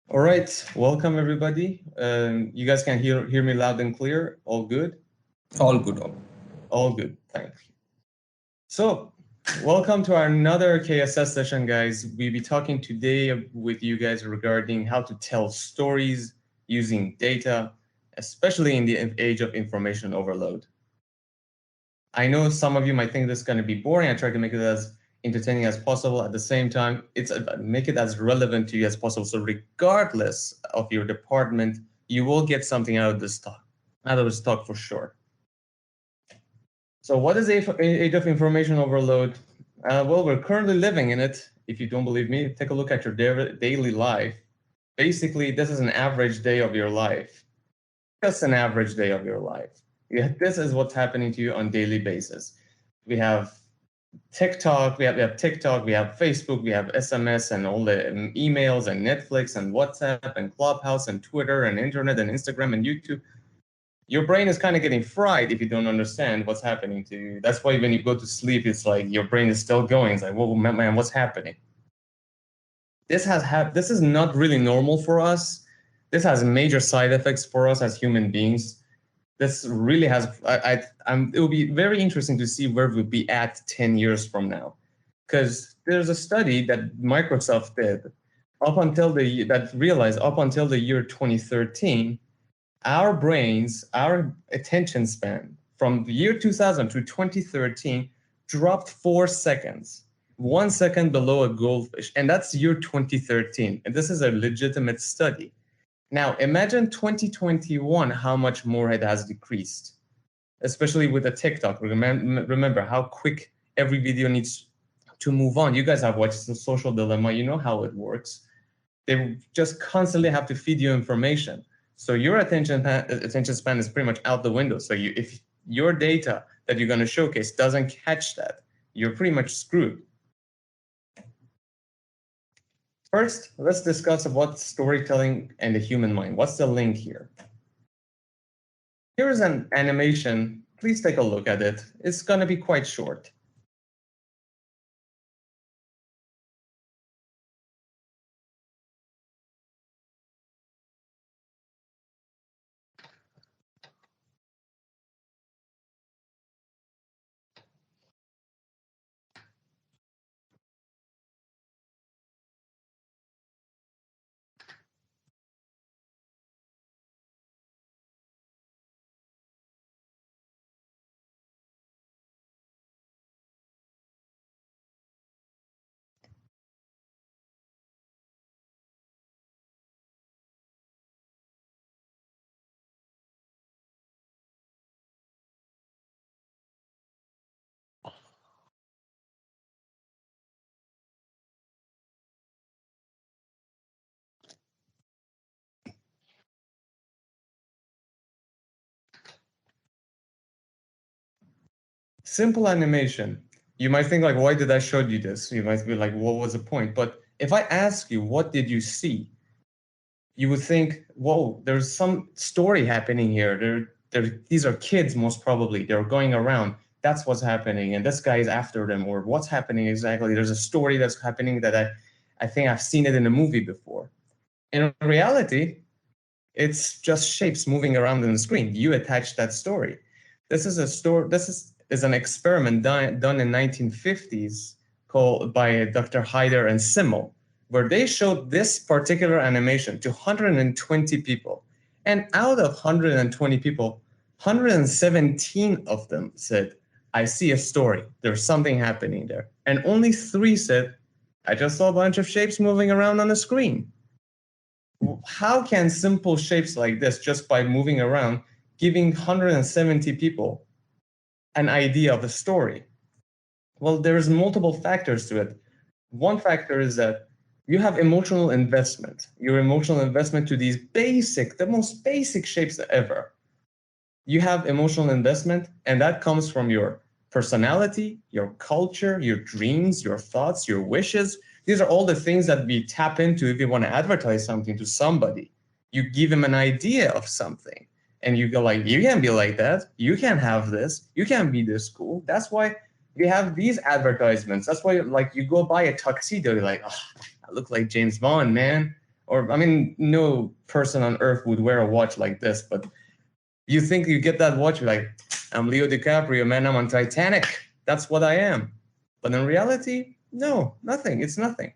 All right, welcome everybody. You guys can hear me loud and clear. All good? All good. All good. Thanks. So, welcome to our another KSS session, guys. We'll be talking today with you guys regarding how to tell stories using data, especially in the age of information overload. I know some of you might think this is going to be boring. I try to make it as entertaining as possible. At the same time, it's make it as relevant to you as possible. So regardless of your department, you will get something out of this talk, for sure. So what is the age of information overload? Well, we're currently living in it. If you don't believe me, take a look at your daily life. Basically, this is an average day of your life. Just an average day of your life. Yeah, this is what's happening to you on a daily basis. We have TikTok, we have TikTok, we have Facebook, we have SMS and all the emails and Netflix and WhatsApp and Clubhouse and Twitter and internet and Instagram and YouTube. Your brain is kind of getting fried if you don't understand what's happening to you. That's why when you go to sleep, it's like your brain is still going. It's like, whoa, man, what's happening? This is not really normal for us. This has major side effects for us as human beings. This really has, it will be very interesting to see where we'll be at 10 years from now. Because there's a study that Microsoft did that realized up until the year 2013, our brains, our attention span from the year 2000 to 2013 dropped 4 seconds, 1 second below a goldfish. And that's year 2013. And this is a legitimate study. Now, imagine 2021, how much more it has decreased, especially with the TikTok. Remember how quick every video needs to move on. You guys have watched The Social Dilemma. You know how it works. They just constantly have to feed you information. So your attention span is pretty much out the window. So if your data that you're going to showcase doesn't catch that, you're pretty much screwed. First, let's discuss what storytelling and the human mind. What's the link here? Here's an animation. Please take a look at it. It's going to be quite short. Simple animation. You might think like, why did I show you this? You might be like, what was the point? But if I ask you, what did you see? You would think, whoa, there's some story happening here. These are kids, most probably. They're going around. That's what's happening. And this guy is after them, or what's happening exactly. There's a story that's happening that I think I've seen it in a movie before. In reality, it's just shapes moving around on the screen. You attach that story. This is a story. This is an experiment done in 1950s by Dr. Hyder and Simmel, where they showed this particular animation to 120 people. And out of 120 people, 117 of them said, I see a story. There's something happening there. And only 3 said, I just saw a bunch of shapes moving around on the screen. How can simple shapes like this, just by moving around, giving 170 people an idea of a story? Well, there's multiple factors to it. One factor is that you have emotional investment. Your emotional investment to these the most basic shapes ever. You have emotional investment, and that comes from your personality, your culture, your dreams, your thoughts, your wishes. These are all the things that we tap into if you want to advertise something to somebody. You give them an idea of something. And you go like, you can't be like that. You can't have this. You can't be this cool. That's why we have these advertisements. That's why, like, you go buy a tuxedo, you're like, oh, I look like James Bond, man. Or, I mean, no person on earth would wear a watch like this, but you think you get that watch, you're like, I'm Leo DiCaprio, man, I'm on Titanic. That's what I am. But in reality, no, nothing. It's nothing.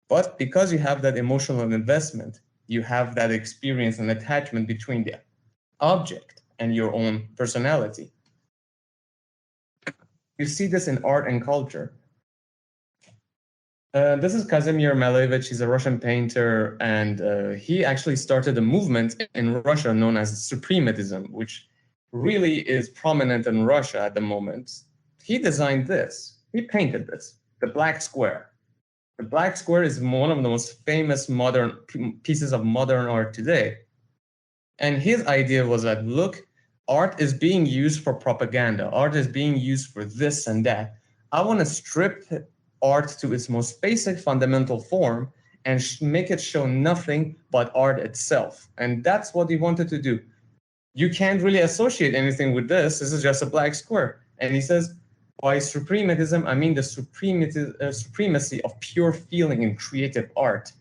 But because you have that emotional investment, you have that experience and attachment between the object and your own personality. You see this in art and culture. This is Kazimir Malevich. He's a Russian painter, and he actually started a movement in Russia known as Suprematism, which really is prominent in Russia at the moment. He designed this. He painted this, the black square. The black square is one of the most famous modern pieces of modern art today. And his idea was that, look, art is being used for propaganda. Art is being used for this and that. I want to strip art to its most basic fundamental form and make it show nothing but art itself. And that's what he wanted to do. You can't really associate anything with this. This is just a black square. And he says, by suprematism, I mean the supremacy of pure feeling in creative art.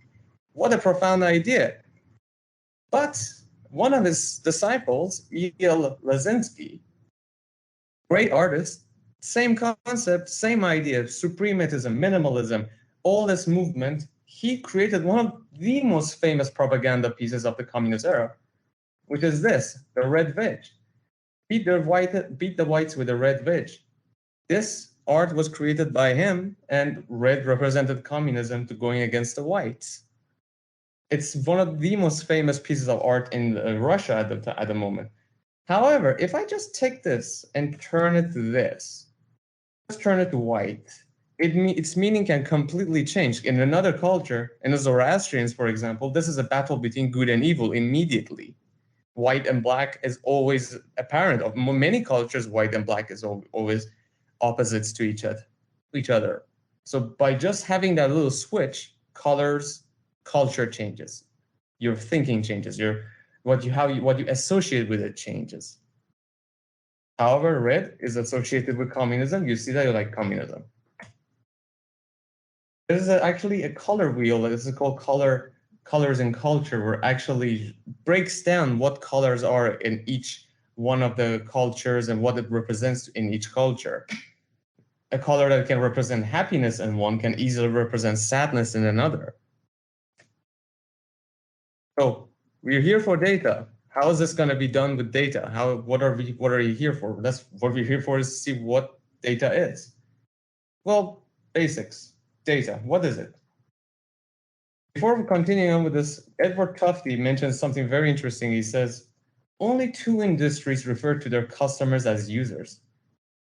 What a profound idea. But one of his disciples, E.L. Lazinski, great artist, same concept, same idea, suprematism, minimalism, all this movement, he created one of the most famous propaganda pieces of the communist era, which is this, the red veg. Beat the whites with a red veg. This art was created by him, and red represented communism to going against the whites. It's one of the most famous pieces of art in Russia at the moment. However, if I just take this and turn it to this, just turn it to white, its meaning can completely change. In another culture, in the Zoroastrians, for example, this is a battle between good and evil immediately. White and black is always apparent. Of many cultures, white and black is always opposites to each other. So by just having that little switch, culture changes. Your thinking changes. What you associate with it changes. However, red is associated with communism. You see that, you like communism. This is actually a color wheel. This is called colors in culture, where actually breaks down what colors are in each one of the cultures and what it represents in each culture. A color that can represent happiness in one can easily represent sadness in another. So we're here for data. How is this going to be done with data? What are you here for? That's what we're here for, is to see what data is. Well, basics. Data. What is it? Before we continue on with this, Edward Tufte mentions something very interesting. He says, only two industries refer to their customers as users: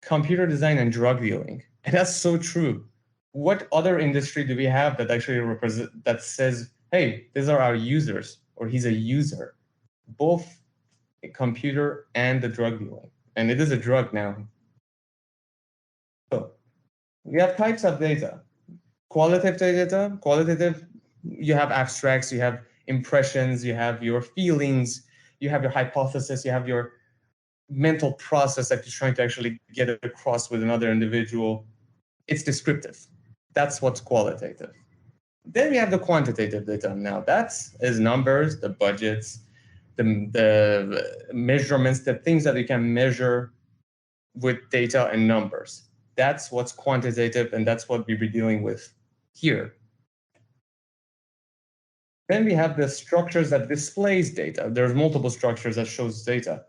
computer design and drug dealing. And that's so true. What other industry do we have that actually that says, hey, these are our users, or he's a user? Both a computer and the drug dealing. And it is a drug now. So we have types of data. Qualitative data, you have abstracts, you have impressions, you have your feelings, you have your hypothesis, you have your mental process that you're trying to actually get across with another individual. It's descriptive. That's what's qualitative. Then we have the quantitative data. Now that is numbers, the budgets, the measurements, the things that you can measure with data and numbers. That's what's quantitative, and that's what we'll be dealing with here. Then we have the structures that displays data. There's multiple structures that shows data.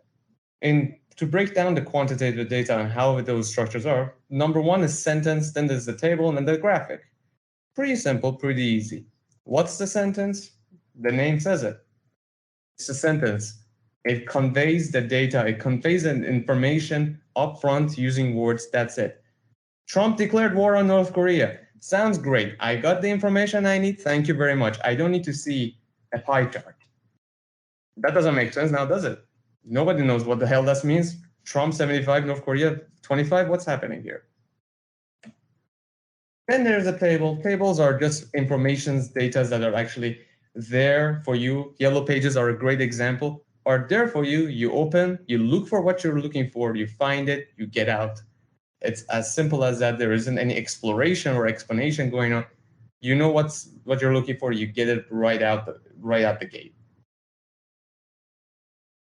And to break down the quantitative data and how those structures are, number one is sentence, then there's the table, and then the graphic. Pretty simple, pretty easy. What's the sentence? The name says it. It's a sentence. It conveys the data. It conveys an information upfront using words. That's it. Trump declared war on North Korea. Sounds great. I got the information I need. Thank you very much. I don't need to see a pie chart. That doesn't make sense now, does it? Nobody knows what the hell that means. Trump 75, North Korea 25. What's happening here? Then there's a table. Tables are just information, data that are actually there for you. Yellow pages are a great example. Are there for you. You open, you look for what you're looking for, you find it, you get out. It's as simple as that. There isn't any exploration or explanation going on. you know what you're looking for. You get it right out the gate.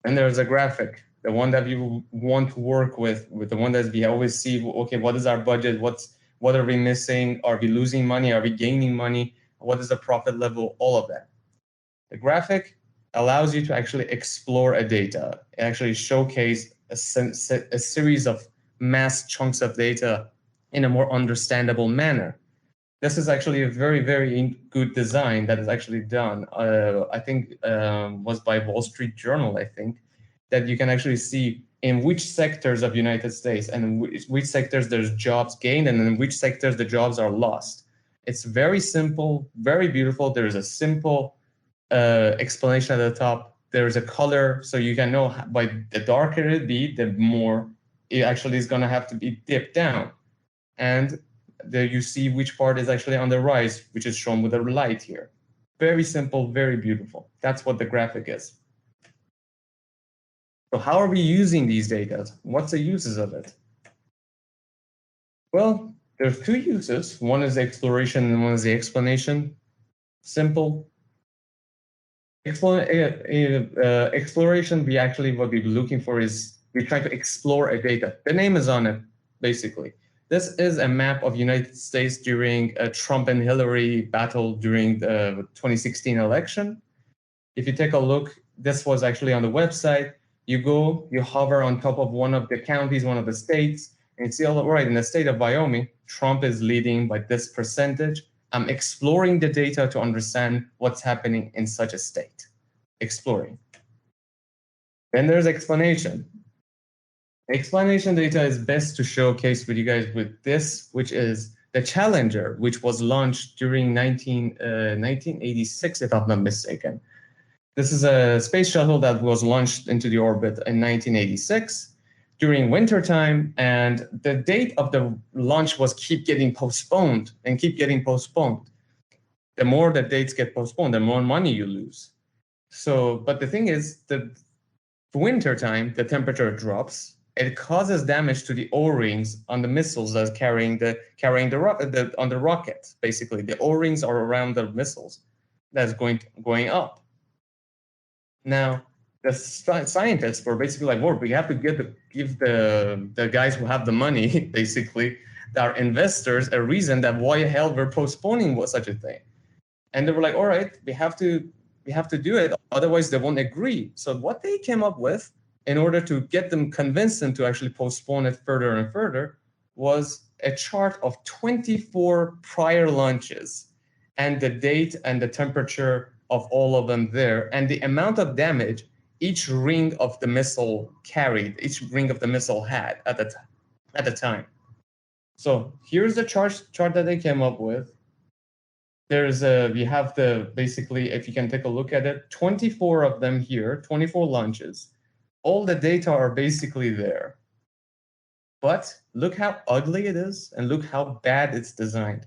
And there's a graphic, the one that you want to work with the one that we always see. Okay, what is our budget? What are we missing? Are we losing money? Are we gaining money? What is the profit level? All of that. The graphic allows you to actually explore a data, actually showcase a series of mass chunks of data in a more understandable manner. This is actually a very, very good design that is actually done. I think was by Wall Street Journal, I think, that you can actually see in which sectors of United States and in which sectors there's jobs gained and in which sectors the jobs are lost. It's very simple, very beautiful. There is a simple explanation at the top. There is a color, so you can know by the darker it be, the more it actually is going to have to be dipped down. And there you see which part is actually on the rise, which is shown with a light here. Very simple, very beautiful. That's what the graphic is. So how are we using these data? What's the uses of it? Well, there's two uses. One is the exploration and one is the explanation. Simple. Exploration, what we're looking for is we try to explore a data. The name is on it, basically. This is a map of United States during a Trump and Hillary battle during the 2016 election. If you take a look, this was actually on the website. You go, you hover on top of one of the counties, one of the states, and you see, all right, in the state of Wyoming, Trump is leading by this percentage. I'm exploring the data to understand what's happening in such a state. Exploring. Then there's explanation. Explanation data is best to showcase with you guys with this, which is the Challenger, which was launched during 1986, if I'm not mistaken. This is a space shuttle that was launched into the orbit in 1986 during wintertime, and the date of the launch was keep getting postponed and keep getting postponed. The more the dates get postponed, the more money you lose. So, but the thing is, the wintertime, the temperature drops. It causes damage to the O-rings on the missiles that's carrying the rocket. Basically, the O-rings are around the missiles that's going up. Now, the scientists were basically like, well, we have to give the guys who have the money, basically, our investors, a reason that why the hell we're postponing such a thing. And they were like, all right, we have to do it, otherwise they won't agree. So what they came up with, in order to convince them to actually postpone it further and further, was a chart of 24 prior launches and the date and the temperature of all of them there, and the amount of damage each ring of the missile carried, each ring of the missile had at the time. So here's the chart that they came up with. We have basically, if you can take a look at it, 24 of them here, 24 launches. All the data are basically there. But look how ugly it is and look how bad it's designed.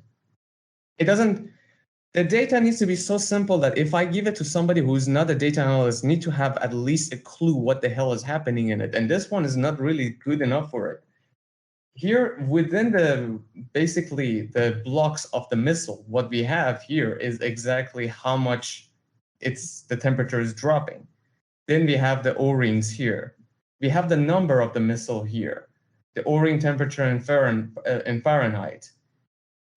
The data needs to be so simple that if I give it to somebody who's not a data analyst, need to have at least a clue what the hell is happening in it. And this one is not really good enough for it. Here, within basically the blocks of the missile, what we have here is exactly how much the temperature is dropping. Then we have the O-rings here. We have the number of the missile here, the O-ring temperature in Fahrenheit.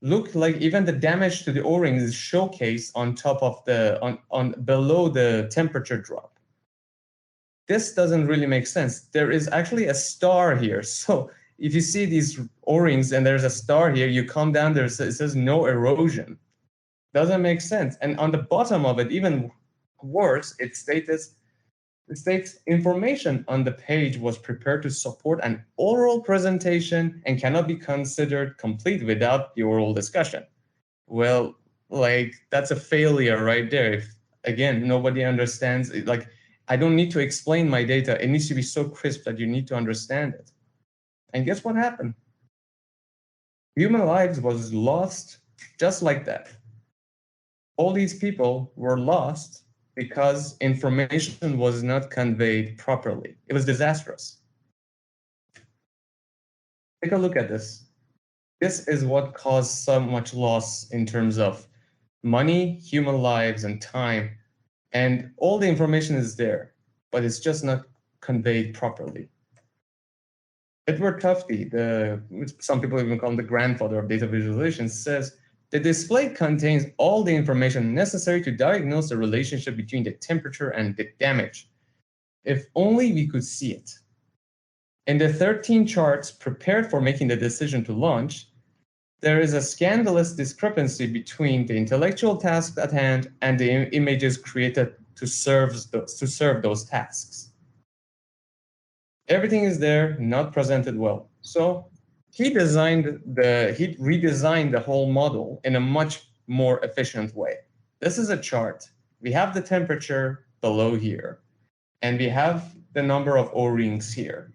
Look, like even the damage to the O-rings is showcased on top of below the temperature drop. This doesn't really make sense. There is actually a star here. So if you see these O-rings and there's a star here, you come down there, it says no erosion. Doesn't make sense. And on the bottom of it, even worse, it states information on the page was prepared to support an oral presentation and cannot be considered complete without the oral discussion. Well, like that's a failure right there. If, again, nobody understands it, like I don't need to explain my data. It needs to be so crisp that you need to understand it. And guess what happened? Human lives was lost just like that. All these people were lost because information was not conveyed properly. It was disastrous. Take a look at this. This is what caused so much loss in terms of money, human lives, and time. And all the information is there, but it's just not conveyed properly. Edward Tufte, some people even call him the grandfather of data visualization, says the display contains all the information necessary to diagnose the relationship between the temperature and the damage. If only we could see it. In the 13 charts prepared for making the decision to launch, there is a scandalous discrepancy between the intellectual task at hand and the images created to serve those tasks. Everything is there, not presented well. So he redesigned the whole model in a much more efficient way. This is a chart. We have the temperature below here, and we have the number of O-rings here.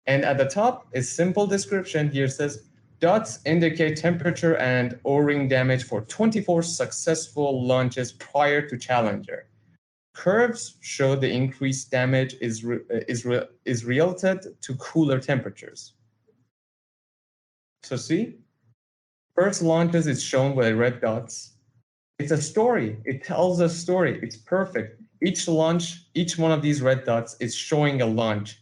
And at the top is simple description. Here says, dots indicate temperature and O-ring damage for 24 successful launches prior to Challenger. Curves show the increased damage is related to cooler temperatures. So see, first launches is shown with red dots. It's a story. It tells a story. It's perfect. Each launch, each one of these red dots is showing a launch.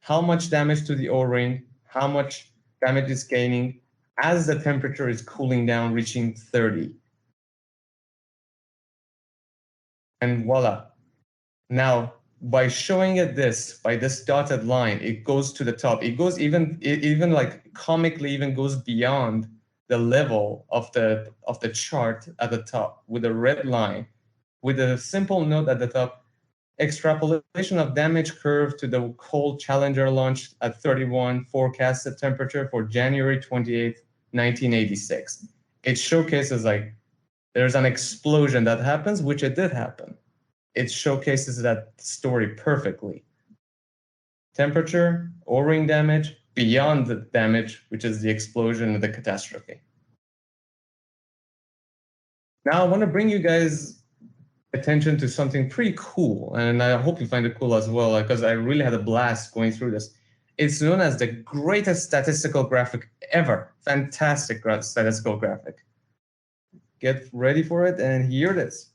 How much damage to the O-ring, how much damage is gaining as the temperature is cooling down, reaching 30. And voila. Now, by showing it by this dotted line, it goes to the top. It goes even like comically even goes beyond the level of the chart at the top with a red line, with a simple note at the top, extrapolation of damage curve to the cold Challenger launch at 31 forecasted temperature for January 28th, 1986. It showcases like there's an explosion that happens, which it did happen. It showcases that story perfectly. Temperature, O-ring damage, beyond the damage, which is the explosion and the catastrophe. Now I want to bring you guys attention to something pretty cool, and I hope you find it cool as well, because I really had a blast going through this. It's known as the greatest statistical graphic ever. Fantastic statistical graphic. Get ready for it, and here it is.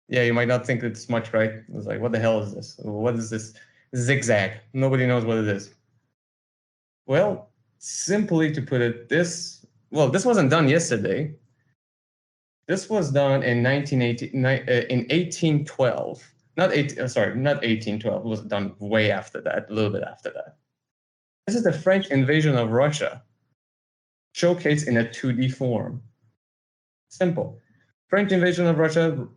Yeah, you might not think it's much, right? It's like, what the hell is this? What is this zigzag? Nobody knows what it is. Well, simply to put it, this wasn't done yesterday. This was done in 1812. Not 1812. It was done way after that, a little bit after that. This is the French invasion of Russia, showcased in a 2D form. Simple. French invasion of Russia.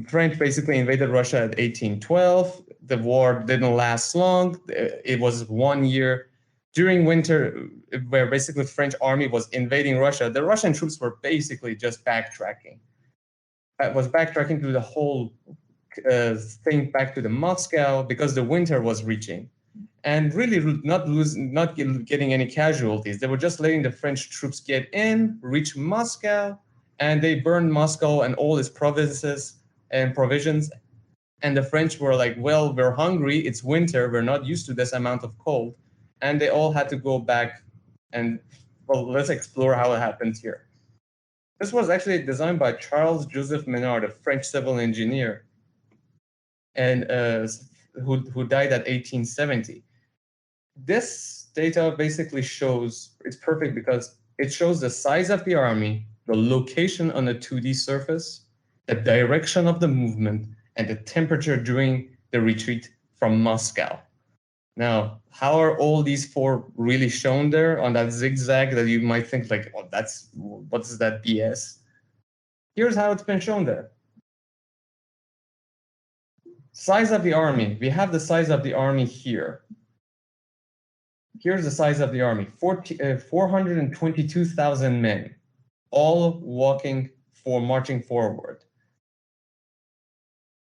French basically invaded Russia at 1812. The war didn't last long. It was 1 year. During winter, where basically the French army was invading Russia, the Russian troops were basically just backtracking. It was backtracking to the whole thing back to the Moscow because the winter was reaching. And really not getting any casualties. They were just letting the French troops get in, reach Moscow, and they burned Moscow and all its provinces and provisions. And the French were like, well, we're hungry, it's winter, we're not used to this amount of cold. And they all had to go back and, well, let's explore how it happened here. This was actually designed by Charles Joseph Menard, a French civil engineer, and who died at 1870. This data basically shows, it's perfect because it shows the size of the army, the location on the 2D surface, the direction of the movement, and the temperature during the retreat from Moscow. Now, how are all these four really shown there on that zigzag that you might think like, oh, what is that BS? Here's how it's been shown there. Size of the army. We have the size of the army here. Here's the size of the army, 422,000 men, all marching forward.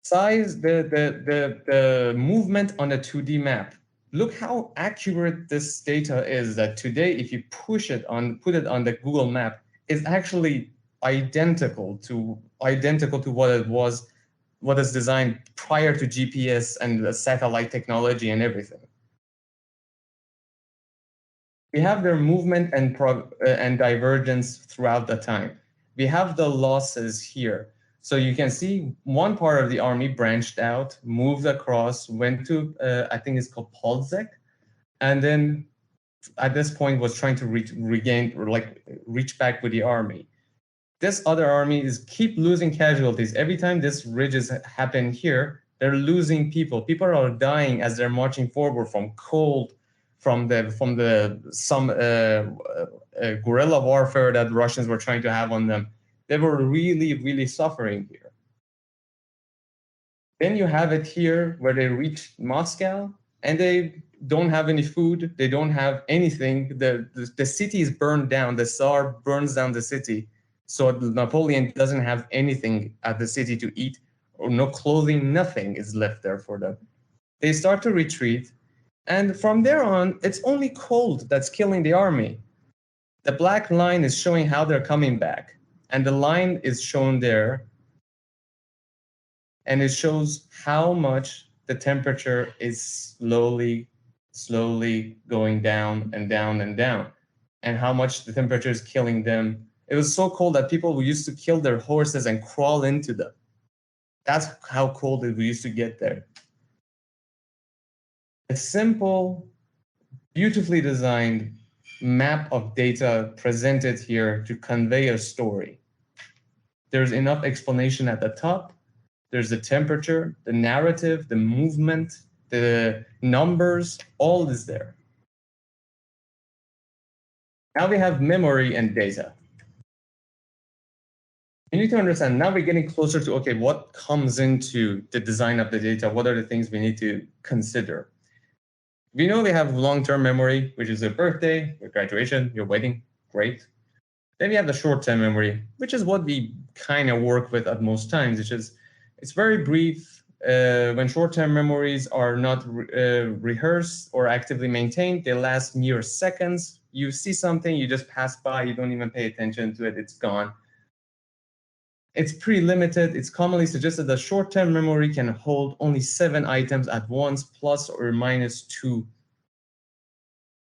Size, the movement on the 2D map. Look how accurate this data is that today, if you put it on the Google map, is actually identical to what it was, what is designed prior to GPS and the satellite technology and everything. We have their movement and divergence throughout the time. We have the losses here. So you can see one part of the army branched out, moved across, went to, I think it's called Polzek, and then at this point was trying to regain, or like reach back with the army. This other army is keep losing casualties. Every time this ridges happen here, they're losing people. People are dying as they're marching forward from cold, from some guerrilla warfare that Russians were trying to have on them. They were really, really suffering here. Then you have it here where they reach Moscow and they don't have any food. They don't have anything. The city is burned down. The Tsar burns down the city. So Napoleon doesn't have anything at the city to eat, or no clothing, nothing is left there for them. They start to retreat. And from there on, it's only cold that's killing the army. The black line is showing how they're coming back. And the line is shown there. And it shows how much the temperature is slowly going down and down and down. And how much the temperature is killing them. It was so cold that people used to kill their horses and crawl into them. That's how cold we used to get there. A simple, beautifully designed map of data presented here to convey a story. There's enough explanation at the top. There's the temperature, the narrative, the movement, the numbers, all is there. Now we have memory and data. You need to understand, now we're getting closer to, okay, what comes into the design of the data? What are the things we need to consider? We know we have long-term memory, which is your birthday, your graduation, your wedding, great. Then we have the short-term memory, which is what we kind of work with at most times, which is, it's very brief. When short-term memories are not rehearsed or actively maintained, they last mere seconds. You see something, you just pass by, you don't even pay attention to it, it's gone. It's pretty limited. It's commonly suggested that short-term memory can hold only 7 items at once, plus or minus 2.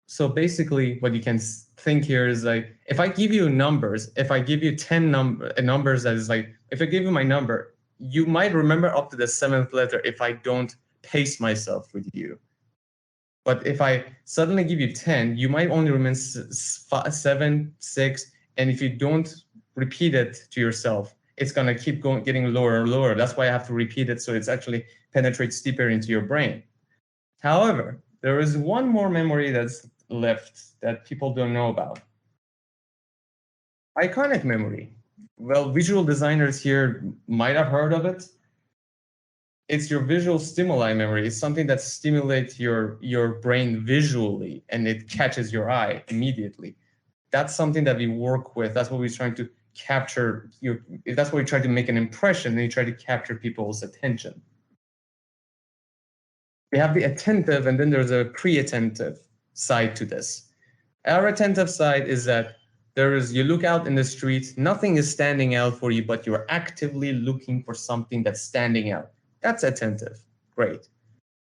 So basically, what you can think here is like, if I give you numbers, if I give you 10 numbers, that is like, if I give you my number, you might remember up to the 7th letter if I don't pace myself with you. But if I suddenly give you 10, you might only remember 7, 6, and if you don't repeat it to yourself, it's going to keep getting lower and lower. That's why I have to repeat it, so it's actually penetrates deeper into your brain. However, there is one more memory that's left that people don't know about. Iconic memory. Well, visual designers here might have heard of it. It's your visual stimuli memory. It's something that stimulates your brain visually, and it catches your eye immediately. That's something that we work with. That's what we're trying to capture. That's what we try to make an impression, and you try to capture people's attention. We have the attentive, and then there's a pre-attentive side to this. Our attentive side is that you look out in the street, nothing is standing out for you, but you're actively looking for something that's standing out. That's attentive. Great.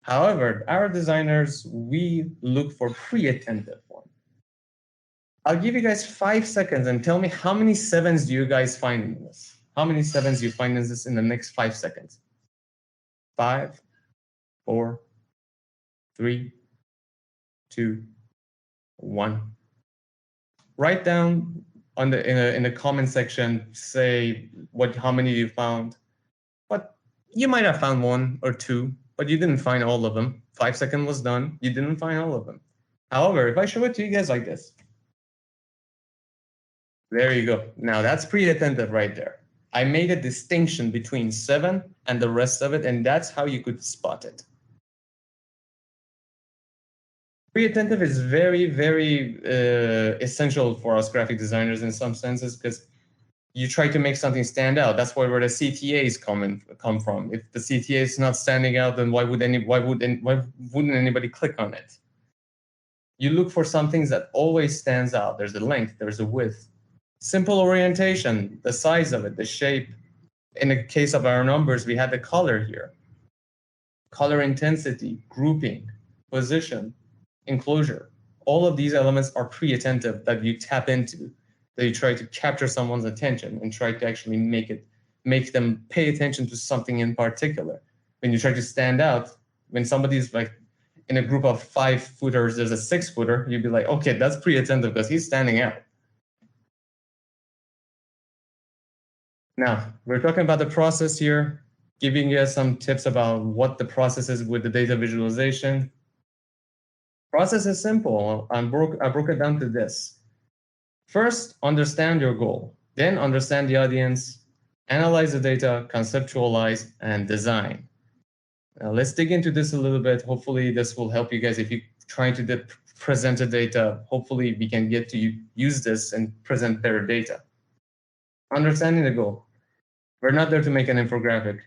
However, our designers, we look for pre-attentive one. I'll give you guys 5 seconds and tell me how many 7s do you guys find in this? How many 7s do you find in this in the next 5 seconds? 5, 4, 3, 2, 1. Write down in the comment section, say how many you found. But you might have found 1 or 2, but you didn't find all of them. 5 seconds was done. You didn't find all of them. However, if I show it to you guys like this, there you go. Now that's pre-attentive right there. I made a distinction between 7 and the rest of it, and that's how you could spot it. Pre-attentive is very, very essential for us graphic designers in some senses, because you try to make something stand out. That's where the CTAs come from. If the CTA is not standing out, then why wouldn't anybody click on it? You look for something that always stands out. There's a length, there's a width. Simple orientation, the size of it, the shape. In the case of our numbers, we had the color here. Color intensity, grouping, position, enclosure. all of these elements are pre-attentive that you tap into, that you try to capture someone's attention and try to actually make them pay attention to something in particular. When you try to stand out, when somebody's like in a group of 5-footers, there's a 6-footer, you'd be like, okay, that's pre-attentive because he's standing out. Now, we're talking about the process here, giving you some tips about what the process is with the data visualization. Process is simple. I broke it down to this. First, understand your goal. Then understand the audience, analyze the data, conceptualize, and design. Now, let's dig into this a little bit. Hopefully, this will help you guys if you're trying to present the data. Hopefully, we can get to use this and present better data. Understanding the goal. We're not there to make an infographic.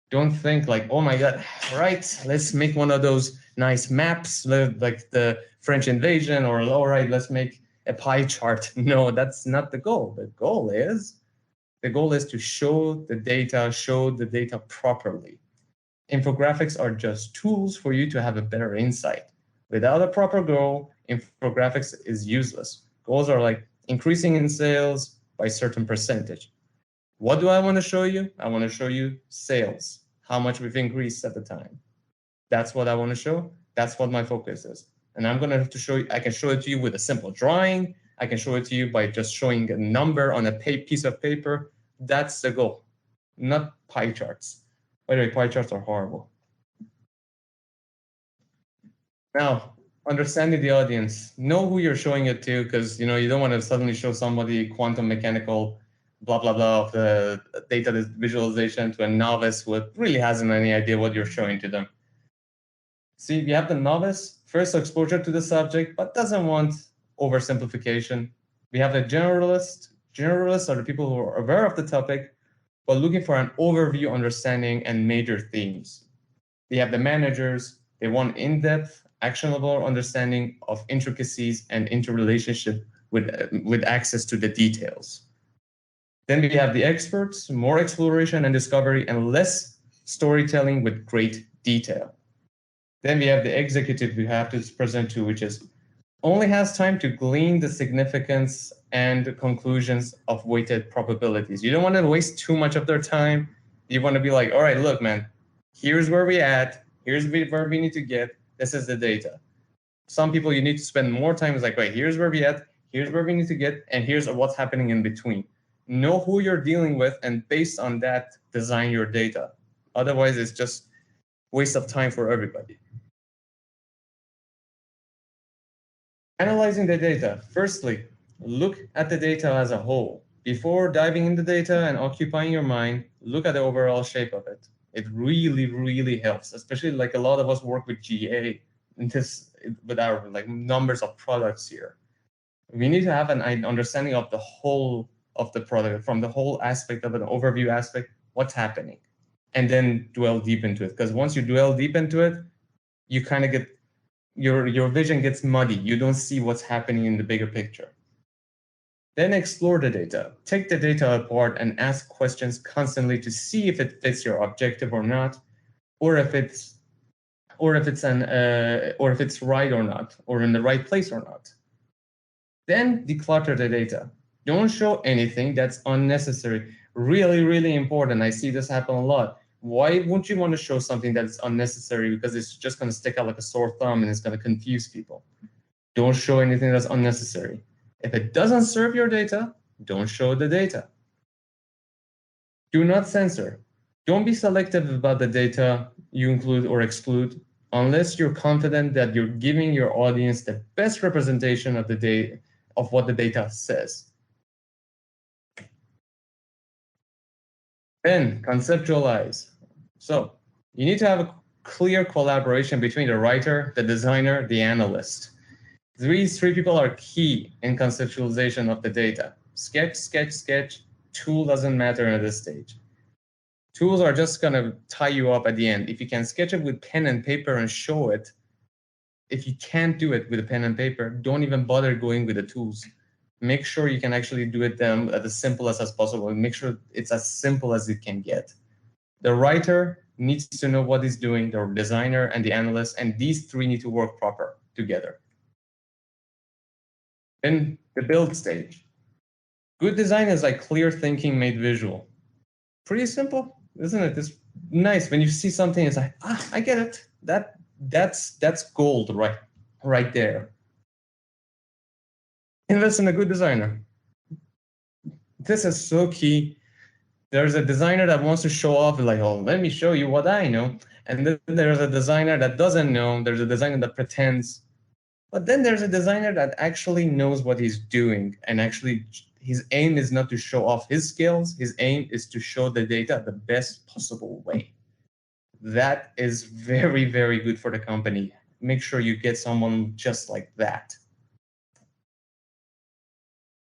Don't think like, oh my God, right, let's make one of those nice maps like the French invasion, or all right, let's make a pie chart. No, that's not the goal. The goal is to show the data properly. Infographics are just tools for you to have a better insight. Without a proper goal, infographics is useless. Goals are like increasing in sales by a certain percentage. What do I want to show you? I want to show you sales, how much we've increased at the time. That's what I want to show. That's what my focus is. And I'm going to have to show you, I can show it to you with a simple drawing. I can show it to you by just showing a number on a piece of paper. That's the goal, not pie charts. By the way, pie charts are horrible. Now, understanding the audience, know who you're showing it to, because you don't want to suddenly show somebody quantum mechanical blah, blah, blah of the data visualization to a novice who really hasn't any idea what you're showing to them. See, you have the novice, first exposure to the subject, but doesn't want oversimplification. We have the generalist. Generalists are the people who are aware of the topic, but looking for an overview, understanding, and major themes. We have the managers. They want in-depth, actionable understanding of intricacies and interrelationship with access to the details. Then we have the experts, more exploration and discovery, and less storytelling with great detail. Then we have the executive we have to present to, which is only has time to glean the significance and conclusions of weighted probabilities. You don't want to waste too much of their time. You want to be like, all right, look, man, here's where we're at. Here's where we need to get. This is the data. Some people you need to spend more time. It's like, right, here's where we're at. Here's where we need to get. And here's what's happening in between. Know who you're dealing with, and based on that, design your data. Otherwise, it's just waste of time for everybody. Analyzing the data. Firstly, look at the data as a whole. Before diving into data and occupying your mind, look at the overall shape of it. It really, really helps, especially like a lot of us work with GA with our like numbers of products here. We need to have an understanding of the whole of the product, from the whole aspect of an overview aspect, what's happening, and then dwell deep into it. Because once you dwell deep into it, you kind of get, your vision gets muddy. You don't see what's happening in the bigger picture. Then explore the data. Take the data apart and ask questions constantly to see if it fits your objective or not, or if it's right or not, or in the right place or not. Then declutter the data. Don't show anything that's unnecessary. Really, really important. I see this happen a lot. Why wouldn't you want to show something that's unnecessary? Because it's just going to stick out like a sore thumb and it's going to confuse people. Don't show anything that's unnecessary. If it doesn't serve your data, don't show the data. Do not censor. Don't be selective about the data you include or exclude unless you're confident that you're giving your audience the best representation of the data, of what the data says. Then conceptualize. So you need to have a clear collaboration between the writer, the designer, the analyst. These three people are key in conceptualization of the data. Sketch, sketch, sketch. Tool doesn't matter at this stage. Tools are just going to tie you up at the end. If you can sketch it with pen and paper and show it, if you can't do it with a pen and paper, don't even bother going with the tools. Make sure you can actually do it as simple as possible, and make sure it's as simple as it can get. The writer needs to know what he's doing, the designer and the analyst, and these three need to work proper together. In the build stage, good design is like clear thinking made visual. Pretty simple, isn't it? It's nice when you see something. It's like, I get it. That's gold right there. Invest in a good designer. This is so key. There's a designer that wants to show off, like, oh, let me show you what I know. And then there's a designer that doesn't know. There's a designer that pretends. But then there's a designer that actually knows what he's doing. And actually, his aim is not to show off his skills. His aim is to show the data the best possible way. That is very, very good for the company. Make sure you get someone just like that.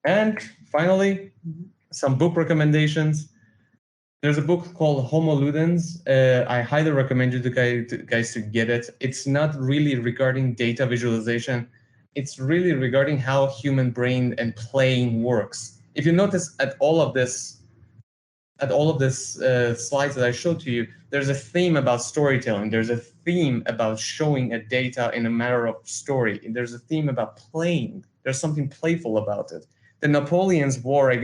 And finally, some book recommendations. There's a book called Homo Ludens. I highly recommend you guys to get it. It's not really regarding data visualization. It's really regarding how human brain and playing works. If you notice at all of this slides that I showed to you, there's a theme about storytelling. There's a theme about showing a data in a matter of story. There's a theme about playing. There's something playful about it. The Napoleon's war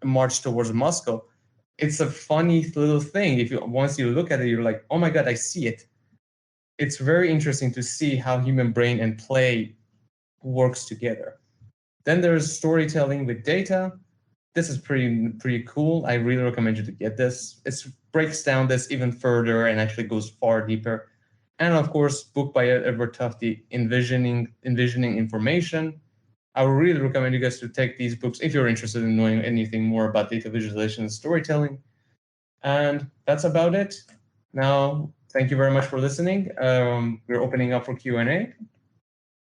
march towards Moscow. It's a funny little thing. Once you look at it, you're like, oh my God, I see it. It's very interesting to see how human brain and play works together. Then there's storytelling with data. This is pretty cool. I really recommend you to get this. It breaks down this even further and actually goes far deeper. And of course, book by Edward Tufte, Envisioning Information. I would really recommend you guys to take these books if you're interested in knowing anything more about data visualization and storytelling. And that's about it. Now, thank you very much for listening. We're opening up for Q&A.